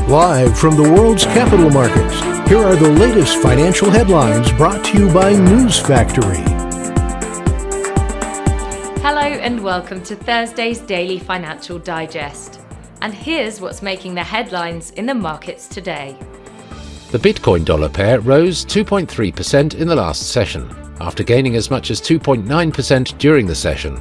Live from the world's capital markets, here are the latest financial headlines brought to you by News Factory. Hello and welcome to Thursday's Daily Financial Digest. And here's what's making the headlines in the markets today. The Bitcoin dollar pair rose 2.3% in the last session, after gaining as much as 2.9% during the session.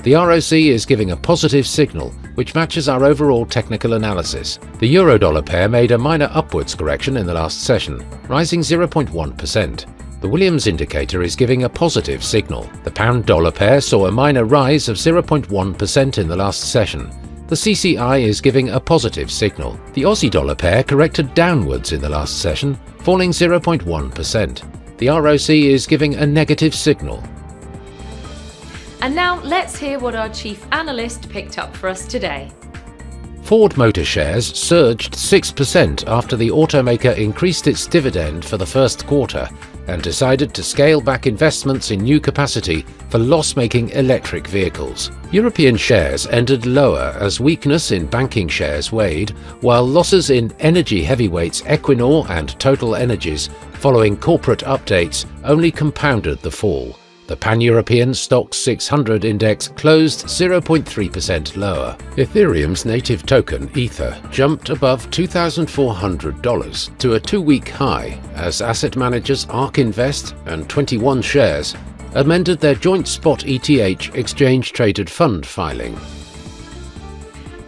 The ROC is giving a positive signal, which matches our overall technical analysis. The euro-dollar pair made a minor upwards correction in the last session, rising 0.1%. The Williams indicator is giving a positive signal. The pound-dollar pair saw a minor rise of 0.1% in the last session. The CCI is giving a positive signal. The Aussie-dollar pair corrected downwards in the last session, falling 0.1%. The ROC is giving a negative signal. And now let's hear what our chief analyst picked up for us today. Ford Motor shares surged 6% after the automaker increased its dividend for the first quarter and decided to scale back investments in new capacity for loss-making electric vehicles. European shares ended lower as weakness in banking shares weighed, while losses in energy heavyweights Equinor and Total Energies following corporate updates only compounded the fall. The Pan-European Stoxx 600 index closed 0.3% lower. Ethereum's native token, Ether, jumped above $2,400 to a two-week high as asset managers ARK Invest and 21 Shares amended their joint spot ETH exchange-traded fund filing.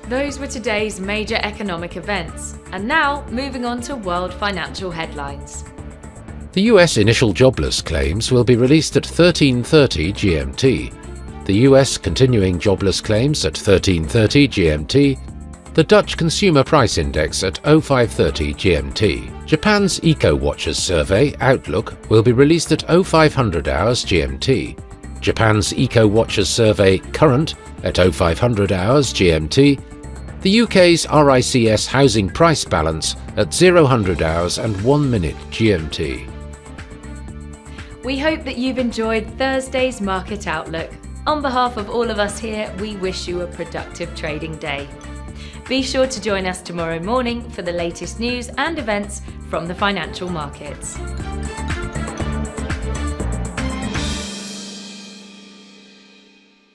Those were today's major economic events. And now, moving on to world financial headlines. The US initial jobless claims will be released at 13:30 GMT. The US continuing jobless claims at 13:30 GMT. The Dutch Consumer Price Index at 05:30 GMT. Japan's EcoWatchers survey, Outlook, will be released at 0500 hours GMT. Japan's EcoWatchers survey, Current, at 0500 hours GMT. The UK's RICS housing price balance at 0000 hours and 1 minute GMT. We hope that you've enjoyed Thursday's Market Outlook. On behalf of all of us here, we wish you a productive trading day. Be sure to join us tomorrow morning for the latest news and events from the financial markets.